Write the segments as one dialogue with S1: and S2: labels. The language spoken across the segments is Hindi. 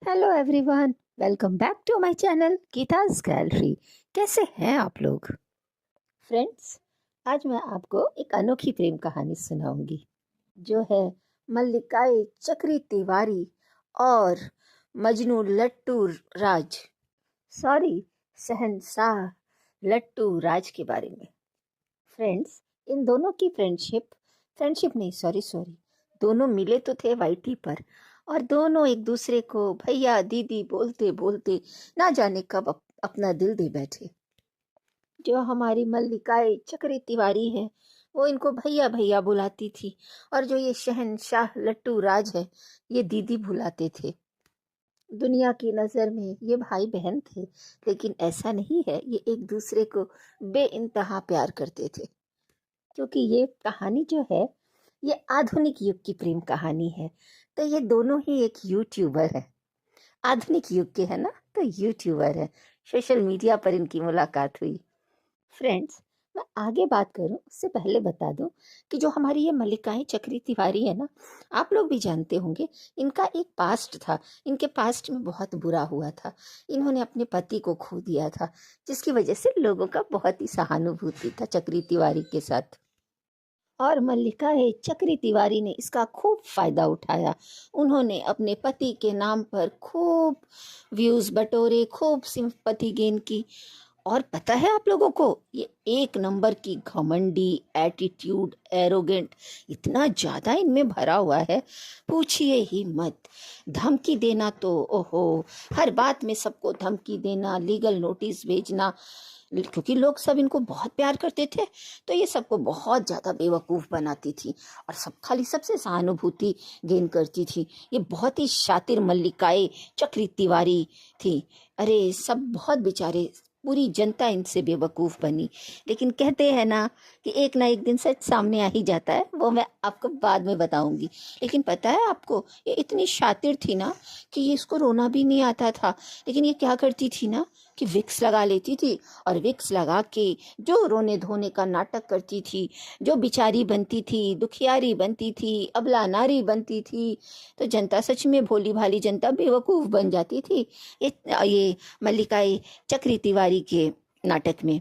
S1: Hello everyone, welcome back to my channel Geeta's gallery. कैसे हैं आप लोग फ्रेंड्स? आज मैं आपको एक अनोखी प्रेम कहानी सुनाऊंगी जो है मल्लिकाए चक्री तिवारी और मजनू लट्टू राज, सॉरी, शहंशाह लट्टू राज के बारे में। फ्रेंड्स, इन दोनों की फ्रेंडशिप नहीं, सॉरी, दोनों मिले तो थे वाईटी पर, और दोनों एक दूसरे को भैया दीदी बोलते बोलते ना जाने कब अपना दिल दे बैठे। जो हमारी मल्लिकाए चक्री तिवारी है वो इनको भैया भैया बुलाती थी, और जो ये शहंशाह लट्टू राज है ये दीदी बुलाते थे। दुनिया की नज़र में ये भाई बहन थे, लेकिन ऐसा नहीं है, ये एक दूसरे को बेइंतहा प्यार करते थे। क्योंकि ये कहानी जो है ये आधुनिक युग की प्रेम कहानी है, तो ये दोनों ही एक यूट्यूबर है। आधुनिक युग के है ना, तो यूट्यूबर है। सोशल मीडिया पर इनकी मुलाकात हुई। फ्रेंड्स, मैं आगे बात करूं उससे पहले बता दूं कि जो हमारी ये मल्लिकाएं चक्री तिवारी है ना, आप लोग भी जानते होंगे, इनका एक पास्ट था। इनके पास्ट में बहुत बुरा हुआ था। इन्होंने अपने पति को खो दिया था, जिसकी वजह से लोगों का बहुत ही सहानुभूति था चक्री तिवारी के साथ। और मल्लिकाए चक्री तिवारी ने इसका खूब फायदा उठाया। उन्होंने अपने पति के नाम पर खूब व्यूज बटोरे, खूब सिंपैथी गेन की। और पता है आप लोगों को, ये एक नंबर की घमंडी, एटीट्यूड, एरोगेंट इतना ज्यादा इनमें भरा हुआ है, पूछिए ही मत। धमकी देना तो ओहो, हर बात में सबको धमकी देना, लीगल नोटिस भेजना, क्योंकि लोग सब इनको बहुत प्यार करते थे, तो ये सबको बहुत ज़्यादा बेवकूफ़ बनाती थी और सब खाली सबसे सहानुभूति गेन करती थी। ये बहुत ही शातिर मल्लिकाए चक्री तिवारी थी। अरे सब बहुत बेचारे, पूरी जनता इनसे बेवकूफ़ बनी। लेकिन कहते हैं ना कि एक ना एक दिन सच सामने आ ही जाता है, वो मैं आपको बाद में बताऊंगी। लेकिन पता है आपको, ये इतनी शातिर थी ना कि ये इसको रोना भी नहीं आता था, लेकिन ये क्या करती थी ना कि विक्स लगा लेती थी, और विक्स लगा के जो रोने धोने का नाटक करती थी, जो बिचारी बनती थी, दुखियारी बनती थी, अबला नारी बनती थी, तो जनता सच में भोली भाली जनता बेवकूफ़ बन जाती थी ये मल्लिकाए चक्री तिवारी के नाटक में।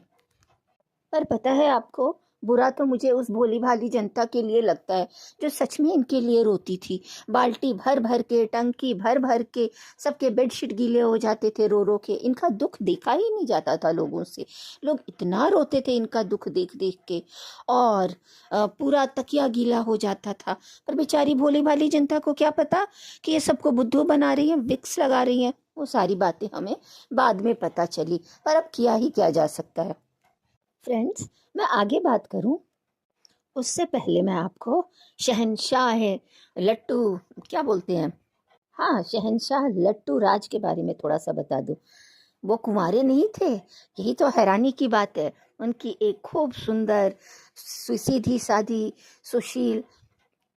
S1: पर पता है आपको, बुरा तो मुझे उस भोली भाली जनता के लिए लगता है जो सच में इनके लिए रोती थी। बाल्टी भर भर के, टंकी भर भर के सबके बेडशीट गीले हो जाते थे रो रो के। इनका दुख देखा ही नहीं जाता था लोगों से, लोग इतना रोते थे इनका दुख देख देख के, और पूरा तकिया गीला हो जाता था। पर बेचारी भोली भाली जनता को क्या पता कि ये सबको बुद्धू बना रही है, विक्स लगा रही है। वो सारी बातें हमें बाद में पता चली, पर अब किया ही क्या जा सकता है। फ्रेंड्स, मैं आगे बात करूं उससे पहले मैं आपको शहंशाह है लट्टू, क्या बोलते हैं, हाँ, शहंशाह लट्टू राज के बारे में थोड़ा सा बता दूं। वो कुंवारे नहीं थे, यही तो हैरानी की बात है। उनकी एक खूब सुंदर, सीधी सादी, सुशील,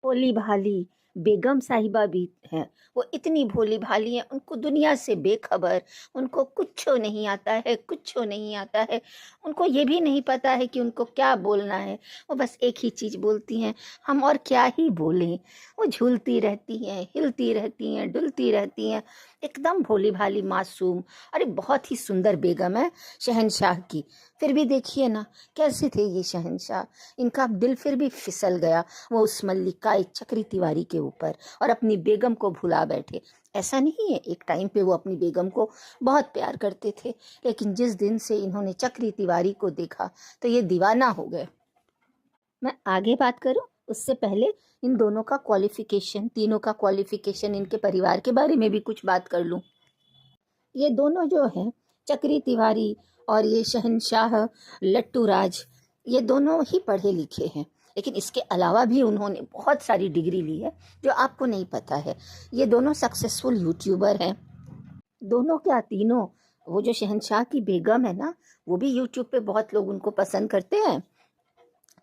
S1: भोली भाली बेगम साहिबा भी हैं। वो इतनी भोली भाली हैं, उनको दुनिया से बेखबर, उनको कुछ नहीं आता है, कुछ नहीं आता है। उनको ये भी नहीं पता है कि उनको क्या बोलना है। वो बस एक ही चीज़ बोलती हैं, हम और क्या ही बोलें। वो झूलती रहती हैं, हिलती रहती हैं, डुलती रहती हैं, एकदम भोली भाली मासूम। अरे बहुत ही सुंदर बेगम है शहंशाह की। फिर भी देखिए ना कैसे थे ये शहंशाह, इनका दिल फिर भी फिसल गया वो उस मल्लिकाए चक्री तिवारी के ऊपर, और अपनी बेगम को भुला बैठे। ऐसा नहीं है, एक टाइम पे वो अपनी बेगम को बहुत प्यार करते थे, लेकिन जिस दिन से इन्होंने चक्री तिवारी को देखा तो ये दीवाना हो गए। मैं आगे बात करूं उससे पहले इन दोनों का क्वालिफिकेशन, तीनों का क्वालिफिकेशन, इनके परिवार के बारे में भी कुछ बात कर लूं। ये दोनों जो हैं, चक्री तिवारी और ये शहंशाह लट्टू राज, ये दोनों ही पढ़े लिखे हैं, लेकिन इसके अलावा भी उन्होंने बहुत सारी डिग्री ली है जो आपको नहीं पता है। ये दोनों सक्सेसफुल यूट्यूबर हैं, दोनों क्या तीनों। वो जो शहंशाह की बेगम है ना, वो भी यूट्यूब पे बहुत लोग उनको पसंद करते हैं,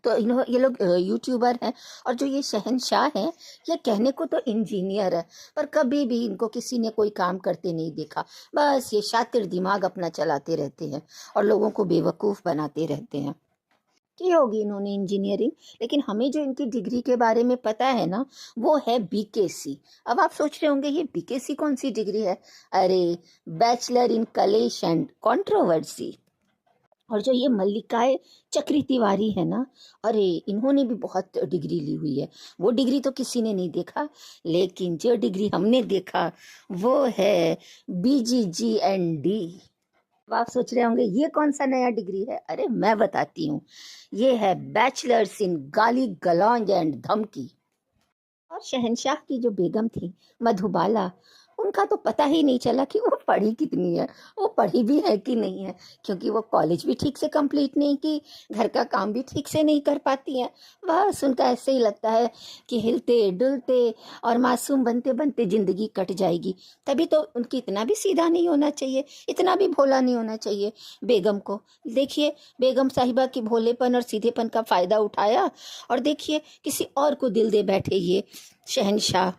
S1: तो ये लोग यूट्यूबर हैं। और जो ये शहंशाह हैं, ये कहने को तो इंजीनियर है, पर कभी भी इनको किसी ने कोई काम करते नहीं देखा। बस ये शातिर दिमाग अपना चलाते रहते हैं और लोगों को बेवकूफ़ बनाते रहते हैं। की होगी इन्होंने इंजीनियरिंग, लेकिन हमें जो इनकी डिग्री के बारे में पता है ना, वो है बीकेसी। अब आप सोच रहे होंगे ये बीकेसी कौन सी डिग्री है? अरे, बैचलर इन कलेश एंड कंट्रोवर्सी। और जो ये मल्लिकाए चक्री तिवारी है ना, अरे इन्होंने भी बहुत डिग्री ली हुई है। वो डिग्री तो किसी ने नहीं देखा, लेकिन जो डिग्री हमने देखा वो है BGGND। अब आप सोच रहे होंगे ये कौन सा नया डिग्री है? अरे मैं बताती हूँ, ये है बैचलर्स इन गाली गलौज एंड धमकी। और शहनशाह की जो बेगम थी मधुबाला, उनका तो पता ही नहीं चला कि वो पढ़ी कितनी है, वो पढ़ी भी है कि नहीं है, क्योंकि वो कॉलेज भी ठीक से कंप्लीट नहीं की, घर का काम भी ठीक से नहीं कर पाती हैं। बस उनका ऐसे ही लगता है कि हिलते डुलते और मासूम बनते बनते जिंदगी कट जाएगी। तभी तो उनकी इतना भी सीधा नहीं होना चाहिए, इतना भी भोला नहीं होना चाहिए। बेगम को देखिए, बेगम साहिबा की भोलेपन और सीधेपन का फायदा उठाया, और देखिए किसी और को दिल दे बैठे ये शहनशाह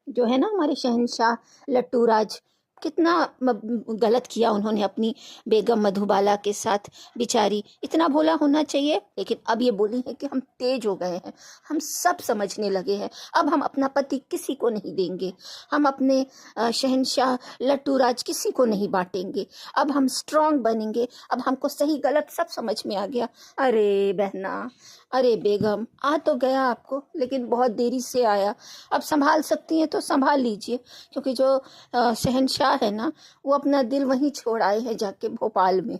S1: जो है ना, हमारे शहनशाह लट्टू राज। कितना गलत किया उन्होंने अपनी बेगम मधुबाला के साथ, बेचारी। इतना भोला होना चाहिए, लेकिन अब ये बोली है कि हम तेज हो गए हैं, हम सब समझने लगे हैं, अब हम अपना पति किसी को नहीं देंगे, हम अपने शहनशाह लट्टू राज किसी को नहीं बांटेंगे, अब हम स्ट्रांग बनेंगे, अब हमको सही गलत सब समझ में आ गया। अरे बहना, अरे बेगम, आ तो गया आपको, लेकिन बहुत देरी से आया। अब संभाल सकती हैं तो संभाल लीजिए, क्योंकि जो शहनशाह है ना, वो अपना दिल वहीं छोड़ आए हैं जाके भोपाल में।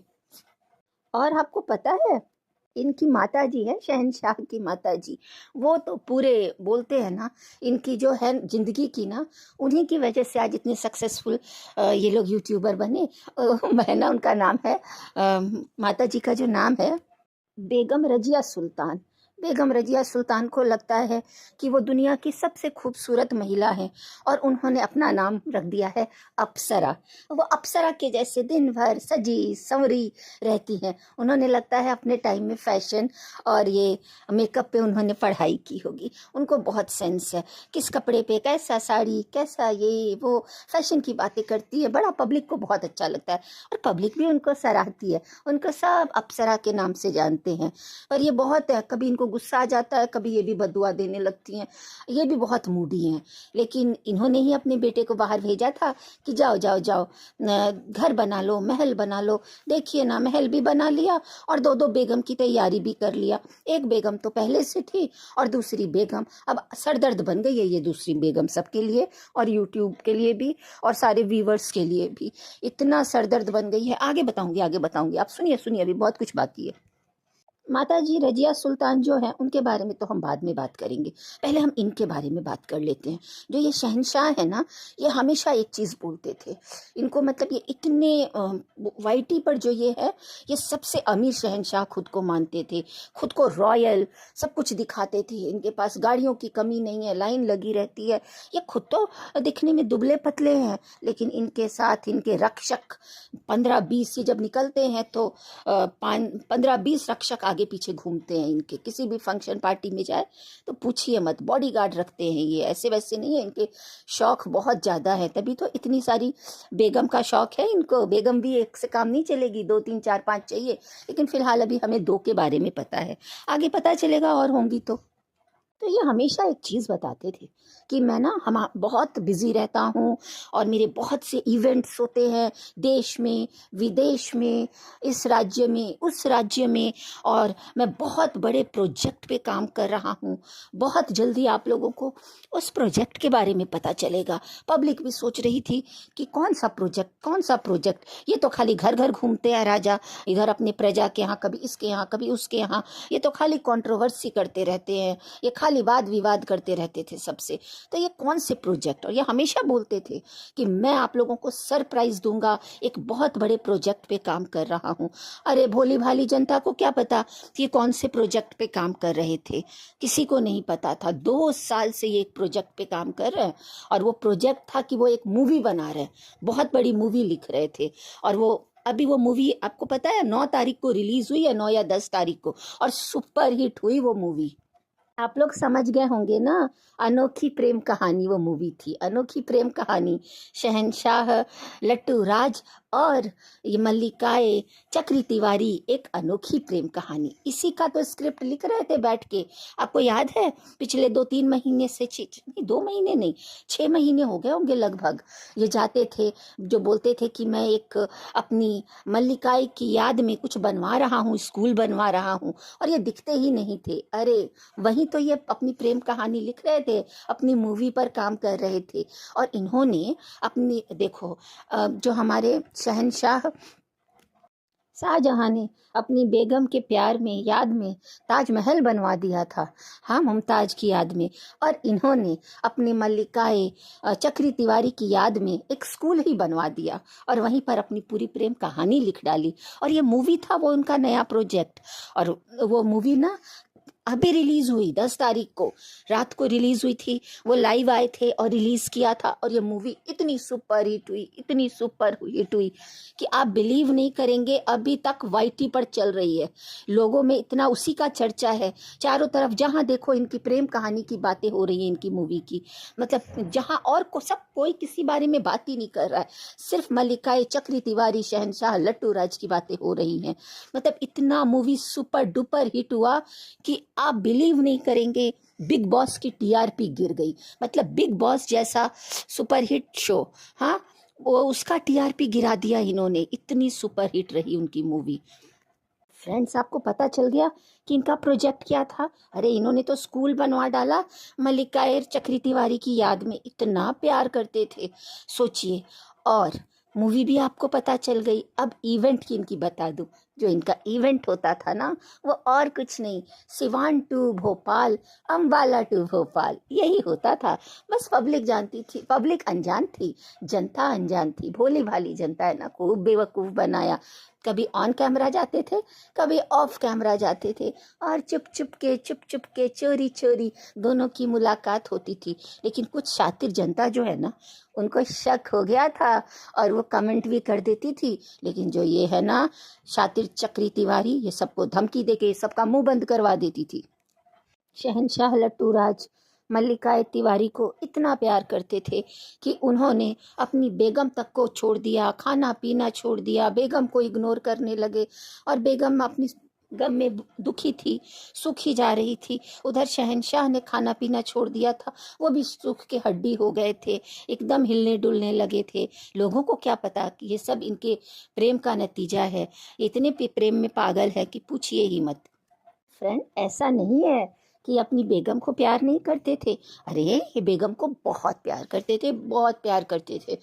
S1: और आपको पता है, इनकी माता जी है, शहनशाह की माता जी, वो तो पूरे बोलते हैं ना, इनकी जो है जिंदगी की ना, उन्हीं की वजह से आज इतने सक्सेसफुल ये लोग यूट्यूबर बने। है ना, उनका नाम है, माता जी का जो नाम है बेगम रजिया सुल्तान। बेगम रजिया सुल्तान को लगता है कि वो दुनिया की सबसे खूबसूरत महिला है, और उन्होंने अपना नाम रख दिया है अप्सरा। वो अप्सरा के जैसे दिन भर सजी संवरी रहती हैं। उन्होंने लगता है अपने टाइम में फैशन और ये मेकअप पे उन्होंने पढ़ाई की होगी। उनको बहुत सेंस है, किस कपड़े पे कैसा साड़ी, कैसा ये वो, फैशन की बातें करती है। बड़ा पब्लिक को बहुत अच्छा लगता है, और पब्लिक भी उनको सराहती है। उनको सब अप्सरा के नाम से जानते हैं। पर ये बहुत है, कभी इनको गुस्सा आ जाता है, कभी ये भी बददुआ देने लगती हैं। ये भी बहुत मूडी हैं। लेकिन इन्होंने ही अपने बेटे को बाहर भेजा था कि जाओ जाओ जाओ, घर बना लो, महल बना लो। देखिए ना, महल भी बना लिया और दो दो बेगम की तैयारी भी कर लिया। एक बेगम तो पहले से थी, और दूसरी बेगम अब सरदर्द बन गई है ये दूसरी बेगम सबके लिए, और यूट्यूब के लिए भी, और सारे व्यूवर्स के लिए भी। इतना सरदर्द बन गई है। आगे बताऊंगी, आगे बताऊंगी, आप सुनिए सुनिए, अभी बहुत कुछ बाकी है। माता जी रजिया सुल्तान जो है, उनके बारे में तो हम बाद में बात करेंगे। पहले हम इनके बारे में बात कर लेते हैं। जो ये शहनशाह है ना, ये हमेशा एक चीज़ बोलते थे। इनको मतलब ये इतने वाइटी पर जो ये है, ये सबसे अमीर शहनशाह खुद को मानते थे, खुद को रॉयल सब कुछ दिखाते थे। इनके पास गाड़ियों की कमी नहीं है, लाइन लगी रहती है। ये खुद तो दिखने में दुबले पतले हैं, लेकिन इनके साथ इनके रक्षक 15-20 जब निकलते हैं तो 15-20 रक्षक आगे पीछे घूमते हैं इनके। किसी भी फंक्शन पार्टी में जाए तो पूछिए मत, बॉडीगार्ड रखते हैं ये, ऐसे वैसे नहीं है। इनके शौक बहुत ज़्यादा है, तभी तो इतनी सारी बेगम का शौक है इनको। बेगम भी एक से काम नहीं चलेगी, 2 3 4 5 चाहिए। लेकिन फिलहाल अभी हमें 2 के बारे में पता है, आगे पता चलेगा और होंगी तो ये हमेशा एक चीज़ बताते थे कि मैं ना हम बहुत बिजी रहता हूँ, और मेरे बहुत से इवेंट्स होते हैं देश में विदेश में, इस राज्य में उस राज्य में, और मैं बहुत बड़े प्रोजेक्ट पे काम कर रहा हूँ। बहुत जल्दी आप लोगों को उस प्रोजेक्ट के बारे में पता चलेगा। पब्लिक भी सोच रही थी कि कौन सा प्रोजेक्ट, कौन सा प्रोजेक्ट, ये तो खाली घर घर घूमते हैं राजा, इधर अपने प्रजा के यहाँ, कभी इसके यहाँ कभी उसके यहाँ। ये तो खाली कंट्रोवर्सी करते रहते हैं, ये खाली वाद विवाद करते रहते थे सबसे। तो ये कौन से प्रोजेक्ट, और ये हमेशा बोलते थे कि मैं आप लोगों को सरप्राइज दूंगा, एक बहुत बड़े प्रोजेक्ट पे काम कर रहा हूँ। अरे भोली भाली जनता को क्या पता कि कौन से प्रोजेक्ट पे काम कर रहे थे, किसी को नहीं पता था। 2 साल से ये एक प्रोजेक्ट पे काम कर रहे हैं, और वो प्रोजेक्ट था कि वो एक मूवी बना रहे हैं, बहुत बड़ी मूवी लिख रहे थे। और वो अभी वो मूवी आपको पता है 9 तारीख को रिलीज हुई है, 9 या 10 तारीख को, और सुपर हिट हुई वो मूवी। आप लोग समझ गए होंगे ना, अनोखी प्रेम कहानी वो मूवी थी, अनोखी प्रेम कहानी। शहंशाह लट्टू राज और ये मल्लिकाए चक्री तिवारी, एक अनोखी प्रेम कहानी, इसी का तो स्क्रिप्ट लिख रहे थे बैठ के। आपको याद है, पिछले 2-3 महीने से, नहीं 2 महीने नहीं, 6 महीने हो गए होंगे लगभग, ये जाते थे जो बोलते थे कि मैं एक अपनी मल्लिकाए की याद में कुछ बनवा रहा हूँ, स्कूल बनवा रहा हूँ, और ये दिखते ही नहीं थे। अरे वहीं तो ये अपनी प्रेम कहानी लिख रहे थे, अपनी मूवी पर काम कर रहे थे। और इन्होंने अपनी, देखो जो हमारे शहंशाह शाहजहां ने अपनी बेगम के प्यार में, याद में ताजमहल बनवा दिया था, हाँ, मुमताज की याद में। और इन्होंने अपनी मल्लिकाए चक्री तिवारी की याद में एक स्कूल ही बनवा दिया और वहीं पर अपनी पूरी प्रेम कहानी लिख डाली। और ये मूवी था वो उनका नया प्रोजेक्ट। और वो मूवी ना अभी रिलीज हुई, 10 तारीख को रात को रिलीज हुई थी। वो लाइव आए थे और रिलीज किया था। और ये मूवी इतनी सुपर हिट हुई, इतनी सुपर हिट हुई कि आप बिलीव नहीं करेंगे, अभी तक वाईटी पर चल रही है। लोगों में इतना उसी का चर्चा है, चारों तरफ जहां देखो इनकी प्रेम कहानी की बातें हो रही हैं, इनकी मूवी की। मतलब जहां और सब कोई किसी बारे में बात ही नहीं कर रहा है, सिर्फ मल्लिकाए चक्री तिवारी, शहंशाह लट्टू राज की बातें हो रही हैं। मतलब इतना मूवी सुपर डुपर हिट हुआ कि आप बिलीव नहीं करेंगे, बिग बॉस की टीआरपी गिर गई। मतलब बिग बॉस जैसा सुपरहिट शो, हाँ, वो उसका टीआरपी गिरा दिया इन्होंने, इतनी सुपरहिट रही उनकी मूवी। फ्रेंड्स, आपको पता चल गया कि इनका प्रोजेक्ट क्या था? अरे इन्होंने तो स्कूल बनवा डाला मल्लिकाए चक्री तिवारी की याद में, इतना प्यार करते थे, सोचिए। और मूवी भी आपको पता चल गई। अब इवेंट की इनकी बता दूं, जो इनका इवेंट होता था ना, वो और कुछ नहीं, सिवान टू भोपाल, अम्बाला टू भोपाल, यही होता था। बस पब्लिक जानती थी, पब्लिक अनजान थी, जनता अनजान थी, भोली भाली जनता है ना, खूब बेवकूफ़ बनाया। कभी ऑन कैमरा जाते थे, कभी ऑफ कैमरा जाते थे, और चुप चुप के चोरी चोरी दोनों की मुलाकात होती थी। लेकिन कुछ शातिर जनता जो है ना, उनको शक हो गया था और वो कमेंट भी कर देती थी। लेकिन जो ये है ना शातिर चक्री तिवारी, ये सबको धमकी देके सबका मुंह बंद करवा देती थी। शहंशाह लट्टू राज मल्लिकाए तिवारी को इतना प्यार करते थे कि उन्होंने अपनी बेगम तक को छोड़ दिया, खाना पीना छोड़ दिया, बेगम को इग्नोर करने लगे। और बेगम अपनी गम में दुखी थी, सूखी जा रही थी। उधर शहंशाह ने खाना पीना छोड़ दिया था, वो भी सूख के हड्डी हो गए थे, एकदम हिलने डुलने लगे थे। लोगों को क्या पता कि ये सब इनके प्रेम का नतीजा है। इतने प्रेम में पागल है कि पूछिए ही मत। फ्रेंड, ऐसा नहीं है कि अपनी बेगम को प्यार नहीं करते थे। अरे ये बेगम को बहुत प्यार करते थे, बहुत प्यार करते थे।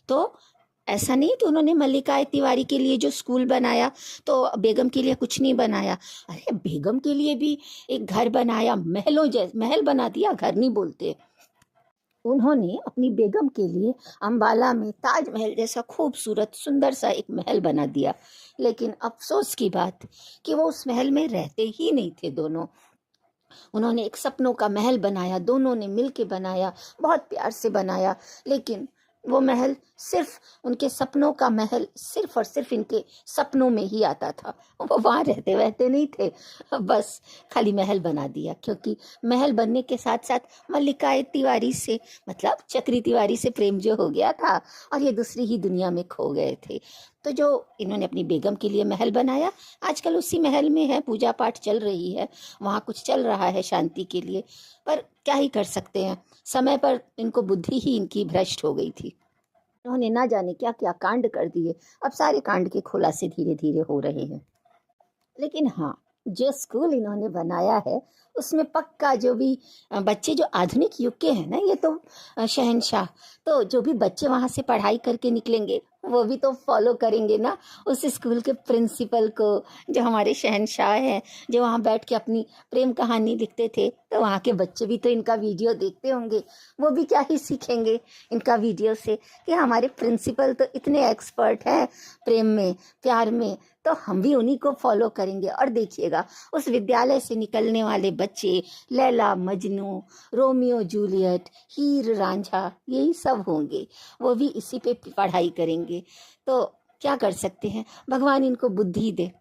S1: तो ऐसा नहीं कि उन्होंने मल्लिकाए तिवारी के लिए जो स्कूल बनाया तो बेगम के लिए कुछ नहीं बनाया। अरे बेगम के लिए भी एक घर बनाया, महलों जैसे महल बना दिया, घर नहीं बोलते। उन्होंने अपनी बेगम के लिए अम्बाला में ताजमहल जैसा खूबसूरत सुंदर सा एक महल बना दिया। लेकिन अफसोस की बात कि वो उस महल में रहते ही नहीं थे दोनों। उन्होंने एक सपनों का महल बनाया, दोनों ने मिलके बनाया, बहुत प्यार से बनाया। लेकिन वो महल सिर्फ उनके सपनों का महल, सिर्फ और सिर्फ इनके सपनों में ही आता था। वो वहाँ रहते वहते नहीं थे, बस खाली महल बना दिया। क्योंकि महल बनने के साथ साथ मल्लिकाए तिवारी से, मतलब चक्री तिवारी से प्रेम जो हो गया था और ये दूसरी ही दुनिया में खो गए थे। तो जो इन्होंने अपनी बेगम के लिए महल बनाया, आजकल उसी महल में है, पूजा पाठ चल रही है, वहाँ कुछ चल रहा है शांति के लिए। पर क्या ही कर सकते हैं, समय पर इनको बुद्धि ही इनकी भ्रष्ट हो गई थी। इन्होंने ना जाने क्या क्या कांड कर दिए। अब सारे कांड के खुलासे धीरे धीरे हो रहे हैं। लेकिन हाँ, जो स्कूल इन्होंने बनाया है उसमें पक्का जो भी बच्चे जो आधुनिक युग के हैं ना, ये तो शहंशाह, तो जो भी बच्चे वहाँ से पढ़ाई करके निकलेंगे वो भी तो फॉलो करेंगे ना उस स्कूल के प्रिंसिपल को, जो हमारे शहंशाह हैं, जो वहाँ बैठ के अपनी प्रेम कहानी लिखते थे। तो वहाँ के बच्चे भी तो इनका वीडियो देखते होंगे, वो भी क्या ही सीखेंगे इनका वीडियो से कि हमारे प्रिंसिपल तो इतने एक्सपर्ट हैं प्रेम में, प्यार में, तो हम भी उन्हीं को फॉलो करेंगे। और देखिएगा उस विद्यालय से निकलने वाले बच्चे लैला मजनू, रोमियो जूलियट, हीर रांझा, यही सब होंगे, वो भी इसी पे पढ़ाई करेंगे। तो क्या कर सकते हैं, भगवान इनको बुद्धि दे।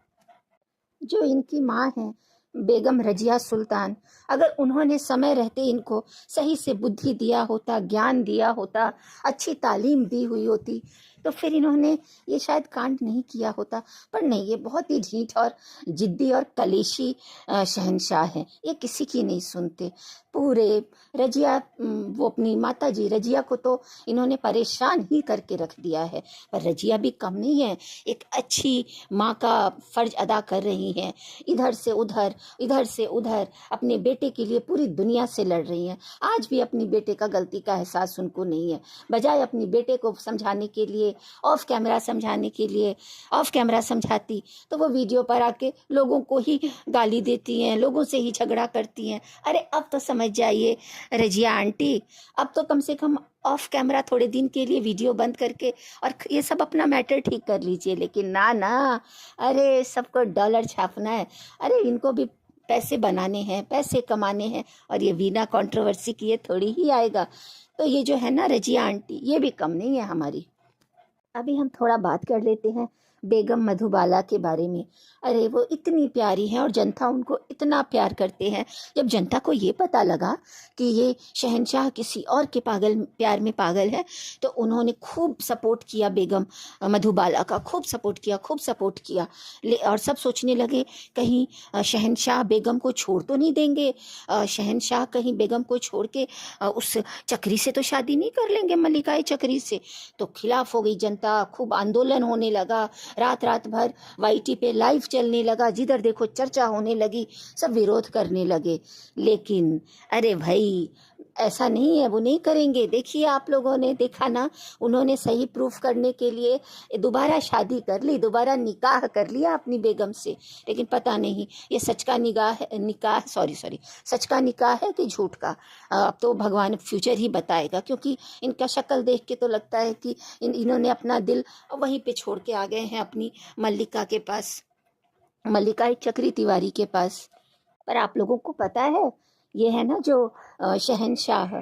S1: जो इनकी माँ है बेगम रजिया सुल्तान, अगर उन्होंने समय रहते इनको सही से बुद्धि दिया होता, ज्ञान दिया होता, अच्छी तालीम दी हुई होती, तो फिर इन्होंने ये शायद कांड नहीं किया होता। पर नहीं, ये बहुत ही ढीठ और जिद्दी और कलेशी शहंशाह हैं। ये किसी की नहीं सुनते। पूरे रजिया, वो अपनी माता जी रजिया को तो इन्होंने परेशान ही करके रख दिया है। पर रजिया भी कम नहीं है, एक अच्छी माँ का फर्ज अदा कर रही हैं। इधर से उधर, इधर से उधर अपने बेटे के लिए पूरी दुनिया से लड़ रही हैं। आज भी अपनी बेटे का गलती का एहसास उनको नहीं है। बजाय अपनी बेटे को समझाने के लिए, ऑफ कैमरा समझाने के लिए, ऑफ कैमरा समझाती तो वो वीडियो पर आके लोगों को ही गाली देती हैं, लोगों से ही झगड़ा करती हैं। अरे अब तो समझ जाइए रजिया आंटी, अब तो कम से कम ऑफ कैमरा थोड़े दिन के लिए वीडियो बंद करके और ये सब अपना मैटर ठीक कर लीजिए। लेकिन ना ना, अरे सबको डॉलर छापना है, अरे इनको भी पैसे बनाने हैं, पैसे कमाने हैं, और ये बिना कंट्रोवर्सी किए थोड़ी ही आएगा। तो ये जो है ना रजिया आंटी, ये भी कम नहीं है हमारी। अभी हम थोड़ा बात कर लेते हैं बेगम मधुबाला के बारे में। अरे वो इतनी प्यारी हैं और जनता उनको इतना प्यार करते हैं। जब जनता को ये पता लगा कि ये शहंशाह किसी और के प्यार में पागल है, तो उन्होंने खूब सपोर्ट किया बेगम मधुबाला का, खूब सपोर्ट किया, खूब सपोर्ट किया। और सब सोचने लगे कहीं शहंशाह बेगम को छोड़ तो नहीं देंगे, शहंशाह कहीं बेगम को छोड़ के उस चक्री से तो शादी नहीं कर लेंगे, मल्लिकाए चक्री से। तो खिलाफ हो गई जनता, खूब आंदोलन होने लगा, रात रात भर वाईटी पे लाइव चलने लगा, जिधर देखो चर्चा होने लगी, सब विरोध करने लगे। लेकिन अरे भाई ऐसा नहीं है, वो नहीं करेंगे। देखिए आप लोगों ने देखा ना, उन्होंने सही प्रूफ करने के लिए दोबारा शादी कर ली, दोबारा निकाह कर लिया अपनी बेगम से। लेकिन पता नहीं ये सच का सच का निकाह है कि झूठ का, अब तो भगवान फ्यूचर ही बताएगा। क्योंकि इनका शक्ल देख के तो लगता है कि इन्होंने अपना दिल वहीं पे छोड़ के आ गए हैं, अपनी मल्लिका के पास, मल्लिका चक्री तिवारी के पास। पर आप लोगों को पता है, ये है ना जो शहंशाह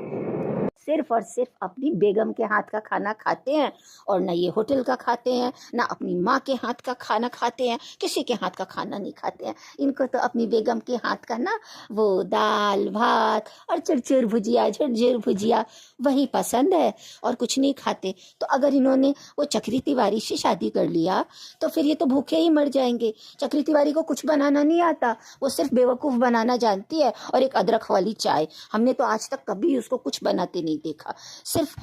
S1: सिर्फ और सिर्फ अपनी बेगम के हाथ का खाना खाते हैं, और ना ये होटल का खाते हैं, ना अपनी माँ के हाथ का खाना खाते हैं, किसी के हाथ का खाना नहीं खाते हैं। इनको तो अपनी बेगम के हाथ का ना वो दाल भात और चुरचुर भुजिया, झुरझुर भुजिया वही पसंद है, और कुछ नहीं खाते। तो अगर इन्होंने वो चक्री तिवारी से शादी कर लिया तो फिर ये तो भूखे ही मर जाएंगे। चक्री तिवारी को कुछ बनाना नहीं आता, वो सिर्फ बेवकूफ़ बनाना जानती है, और एक अदरक वाली चाय। हमने तो आज तक कभी उसको कुछ बनाते नहीं देखा, सिर्फ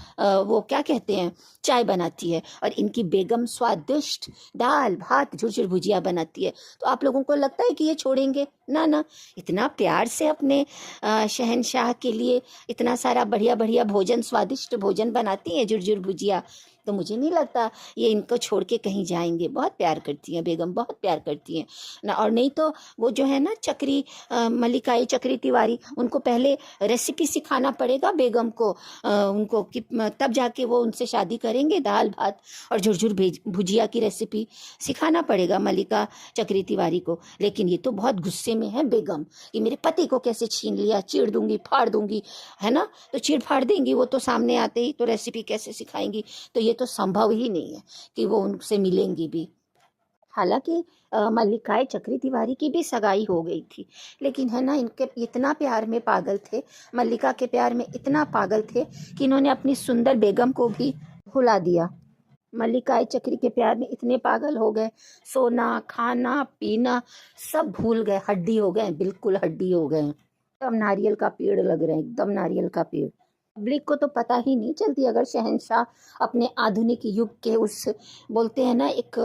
S1: वो क्या कहते हैं, चाय बनाती है। और इनकी बेगम स्वादिष्ट दाल भात झुरझुर भुजिया बनाती है। तो आप लोगों को लगता है कि ये छोड़ेंगे? ना ना, इतना प्यार से अपने शहंशाह के लिए इतना सारा बढ़िया बढ़िया भोजन, स्वादिष्ट भोजन बनाती हैं, झुरझुर भुजिया। तो मुझे नहीं लगता ये इनको छोड़ के कहीं जाएंगे। बहुत प्यार करती हैं बेगम, बहुत प्यार करती हैं ना। और नहीं तो वो जो है ना चक्री मल्लिकाई चक्री तिवारी, उनको पहले रेसिपी सिखाना पड़ेगा बेगम को, उनको कि तब जाके वो उनसे शादी करेंगे। दाल भात और झुरझुर भुजिया की रेसिपी सिखाना पड़ेगा मल्लिका चक्री तिवारी को। लेकिन ये तो बहुत गुस्से में है बेगम कि मेरे पति को कैसे छीन लिया, चीड़ दूंगी, फाड़ दूंगी, है ना। तो चीड़ फाड़ देंगी वो तो सामने आते ही, तो रेसिपी कैसे सिखाएंगी? तो ये तो संभव ही नहीं है कि वो उनसे मिलेंगी भी। हालांकि मल्लिकाए चक्री तिवारी की भी सगाई हो गई थी, लेकिन है ना इनके इतना प्यार में पागल थे, मल्लिका के प्यार में इतना पागल थे कि इन्होंने अपनी सुंदर बेगम को भी भुला दिया। मल्लिकाए चक्री के प्यार में इतने पागल हो गए, सोना खाना पीना सब भूल गए, हड्डी हो गए, बिल्कुल हड्डी हो गए, एकदम नारियल का पेड़ लग रहे हैं, एकदम नारियल का पेड़। पब्लिक को तो पता ही नहीं चलती अगर शहंशाह अपने आधुनिक युग के उस बोलते हैं ना एक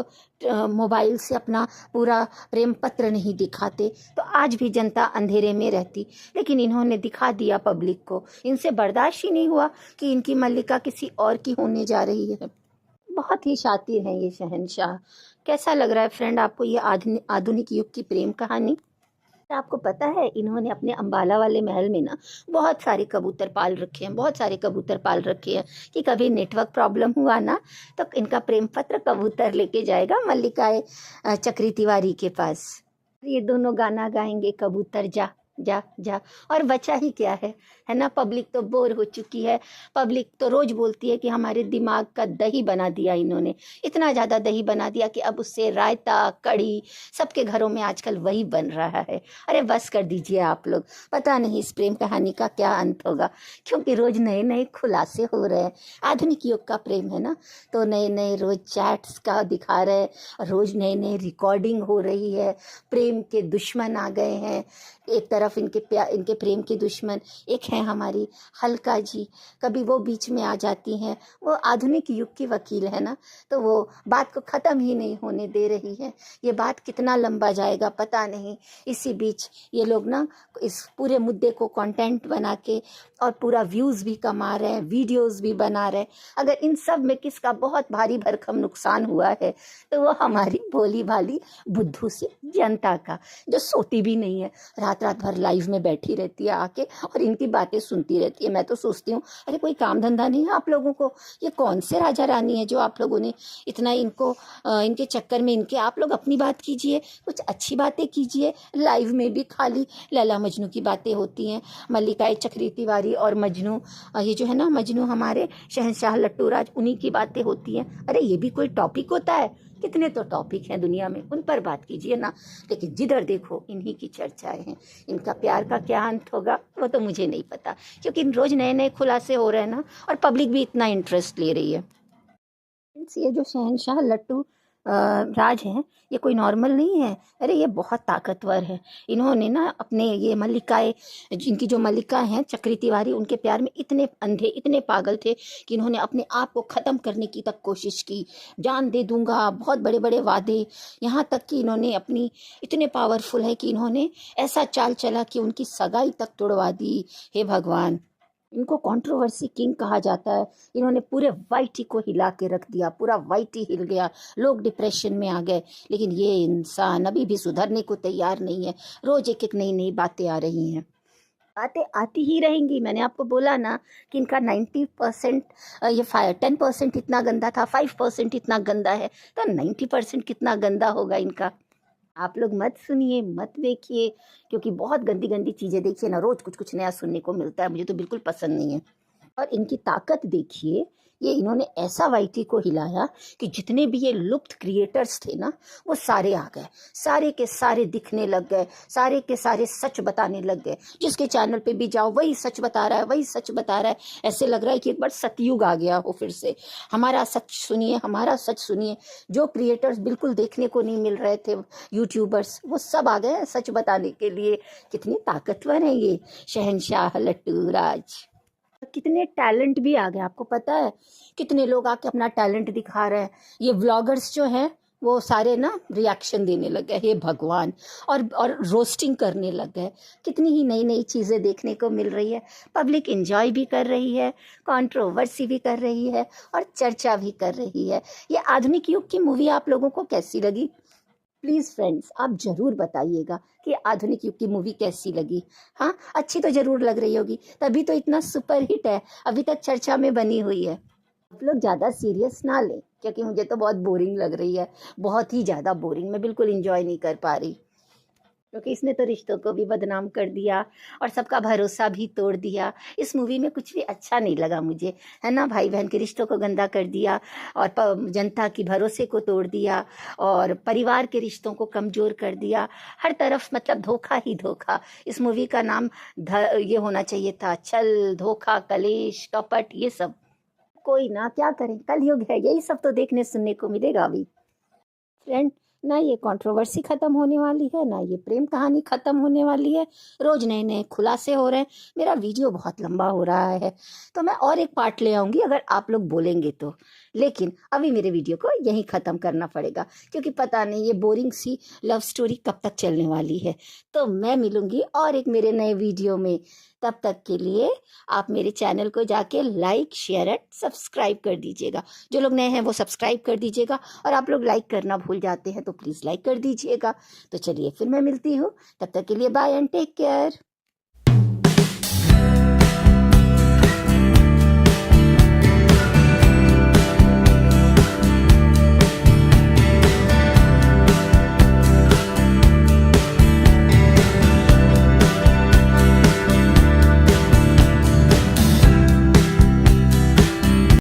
S1: मोबाइल से अपना पूरा प्रेम पत्र नहीं दिखाते, तो आज भी जनता अंधेरे में रहती। लेकिन इन्होंने दिखा दिया पब्लिक को, इनसे बर्दाश्त ही नहीं हुआ कि इनकी मल्लिका किसी और की होने जा रही है। बहुत ही शातिर हैं ये शहंशाह। कैसा लग रहा है फ्रेंड आपको ये आधुनिक युग की प्रेम कहानी? आपको पता है इन्होंने अपने अंबाला वाले महल में ना बहुत सारे कबूतर पाल रखे हैं, बहुत सारे कबूतर पाल रखे हैं कि कभी नेटवर्क प्रॉब्लम हुआ ना तो इनका प्रेम पत्र कबूतर लेके जाएगा मल्लिकाए चक्री तिवारी के पास। ये दोनों गाना गाएंगे, कबूतर जा जा जा, और बचा ही क्या है है ना। पब्लिक तो बोर हो चुकी है, पब्लिक तो रोज बोलती है कि हमारे दिमाग का दही बना दिया इन्होंने, इतना ज़्यादा दही बना दिया कि अब उससे रायता कढ़ी सबके घरों में आजकल वही बन रहा है। अरे बस कर दीजिए आप लोग, पता नहीं इस प्रेम कहानी का क्या अंत होगा, क्योंकि रोज नए नए खुलासे हो रहे हैं। आधुनिक युग का प्रेम है ना, तो नए नए रोज चैट्स का दिखा रहे हैं, रोज नए नए रिकॉर्डिंग हो रही है। प्रेम के दुश्मन आ गए हैं, एक तरफ इनके प्रेम के दुश्मन, एक है हमारी हल्का जी, कभी वो बीच में आ जाती हैं। वो आधुनिक युग की वकील है ना, तो वो बात को ख़त्म ही नहीं होने दे रही है। ये बात कितना लंबा जाएगा पता नहीं। इसी बीच ये लोग ना इस पूरे मुद्दे को कंटेंट बना के और पूरा व्यूज़ भी कमा रहे हैं, वीडियोस भी बना रहे हैं। अगर इन सब में किसका बहुत भारी भरकम नुकसान हुआ है तो वो हमारी भोली भाली बुद्धू सी जनता का, जो सोती भी नहीं है, रात रात भर लाइव में बैठी रहती है आके और इनकी बातें सुनती रहती है। मैं तो सोचती हूँ अरे कोई काम धंधा नहीं है आप लोगों को, ये कौन से राजा रानी है जो आप लोगों ने इतना इनको इनके चक्कर में इनके, आप लोग अपनी बात कीजिए, कुछ अच्छी बातें कीजिए। लाइव में भी खाली लैला मजनू की बातें होती हैं, मल्लिका चक्री तिवारी और मजनू, ये जो है ना मजनू हमारे शहंशाह लट्टू राज, उन्हीं की बातें होती हैं। अरे ये भी कोई टॉपिक होता है? कितने तो टॉपिक हैं दुनिया में, उन पर बात कीजिए ना। लेकिन जिधर देखो इन्हीं की चर्चाएं हैं। इनका प्यार का क्या अंत होगा वो तो मुझे नहीं पता, क्योंकि रोज नए नए खुलासे हो रहे हैं ना, और पब्लिक भी इतना इंटरेस्ट ले रही है। ये जो शहंशाह लट्टू राज हैं, ये कोई नॉर्मल नहीं है। अरे ये बहुत ताकतवर है। इन्होंने ना अपने ये मल्लिकाएँ, जिनकी जो मल्लिका हैं चक्री तिवारी, उनके प्यार में इतने अंधे इतने पागल थे कि इन्होंने अपने आप को ख़त्म करने की तक कोशिश की। जान दे दूंगा, बहुत बड़े बड़े वादे, यहाँ तक कि इन्होंने अपनी, इतने पावरफुल है कि इन्होंने ऐसा चाल चला कि उनकी सगाई तक तोड़वा दी। हे भगवान, इनको कंट्रोवर्सी किंग कहा जाता है। इन्होंने पूरे वाईटी को हिला के रख दिया, पूरा वाईटी हिल गया, लोग डिप्रेशन में आ गए। लेकिन ये इंसान अभी भी सुधरने को तैयार नहीं है। रोज एक एक नई नई बातें आ रही हैं, बातें आती ही रहेंगी। मैंने आपको बोला ना कि इनका 90% ये 10% इतना गंदा था, 5% इतना गंदा है, तो 90% कितना गंदा होगा इनका। आप लोग मत सुनिए, मत देखिए, क्योंकि बहुत गंदी गंदी चीज़ें देखिए ना, रोज़ कुछ कुछ नया सुनने को मिलता है, मुझे तो बिल्कुल पसंद नहीं है। और इनकी ताकत देखिए, ये इन्होंने ऐसा वाईटी को हिलाया कि जितने भी ये लुप्त क्रिएटर्स थे ना, वो सारे आ गए, सारे के सारे दिखने लग गए, सारे के सारे सच बताने लग गए। जिसके चैनल पे भी जाओ वही सच बता रहा है, वही सच बता रहा है। ऐसे लग रहा है कि एक बार सतयुग आ गया हो फिर से। हमारा सच सुनिए, हमारा सच सुनिए। जो क्रिएटर्स बिल्कुल देखने को नहीं मिल रहे थे, यूट्यूबर्स, वो सब आ गए सच बताने के लिए। कितनी ताकतवर है ये शहंशाह लट्टू राज। कितने टैलेंट भी आ गए, आपको पता है कितने लोग आके अपना टैलेंट दिखा रहे हैं। ये व्लॉगर्स जो हैं वो सारे ना रिएक्शन देने लग गए, हे भगवान, और रोस्टिंग करने लग गए। कितनी ही नई नई चीज़ें देखने को मिल रही है। पब्लिक एंजॉय भी कर रही है, कंट्रोवर्सी भी कर रही है, और चर्चा भी कर रही है। ये आधुनिक युग की मूवी आप लोगों को कैसी लगी? प्लीज़ फ्रेंड्स, आप ज़रूर बताइएगा कि आधुनिक युग की मूवी कैसी लगी। हाँ, अच्छी तो ज़रूर लग रही होगी, तभी तो इतना सुपर हिट है, अभी तक चर्चा में बनी हुई है। आप लोग ज़्यादा सीरियस ना लें, क्योंकि मुझे तो बहुत बोरिंग लग रही है, बहुत ही ज़्यादा बोरिंग। मैं बिल्कुल इंजॉय नहीं कर पा रही, क्योंकि इसने तो रिश्तों को भी बदनाम कर दिया और सबका भरोसा भी तोड़ दिया। इस मूवी में कुछ भी अच्छा नहीं लगा मुझे, है ना। भाई बहन के रिश्तों को गंदा कर दिया, और जनता की भरोसे को तोड़ दिया, और परिवार के रिश्तों को कमज़ोर कर दिया। हर तरफ मतलब धोखा ही धोखा। इस मूवी का नाम ये होना चाहिए था, छल, धोखा, कलेश, कपट, ये सब। कोई ना, क्या करें, कलयुग है, यही सब तो देखने सुनने को मिलेगा अभी। फ्रेंड, ना ये कंट्रोवर्सी ख़त्म होने वाली है, ना ये प्रेम कहानी ख़त्म होने वाली है। रोज़ नए नए खुलासे हो रहे हैं। मेरा वीडियो बहुत लंबा हो रहा है, तो मैं और एक पार्ट ले आऊँगी अगर आप लोग बोलेंगे तो। लेकिन अभी मेरे वीडियो को यहीं ख़त्म करना पड़ेगा, क्योंकि पता नहीं ये बोरिंग सी लव स्टोरी कब तक चलने वाली है। तो मैं मिलूँगी और एक मेरे नए वीडियो में। तब तक के लिए आप मेरे चैनल को जाके लाइक, शेयर एंड सब्सक्राइब कर दीजिएगा। जो लोग नए हैं वो सब्सक्राइब कर दीजिएगा, और आप लोग लाइक करना भूल जाते हैं तो प्लीज़ लाइक कर दीजिएगा। तो चलिए फिर मैं मिलती हूँ, तब तक के लिए बाय एंड टेक केयर।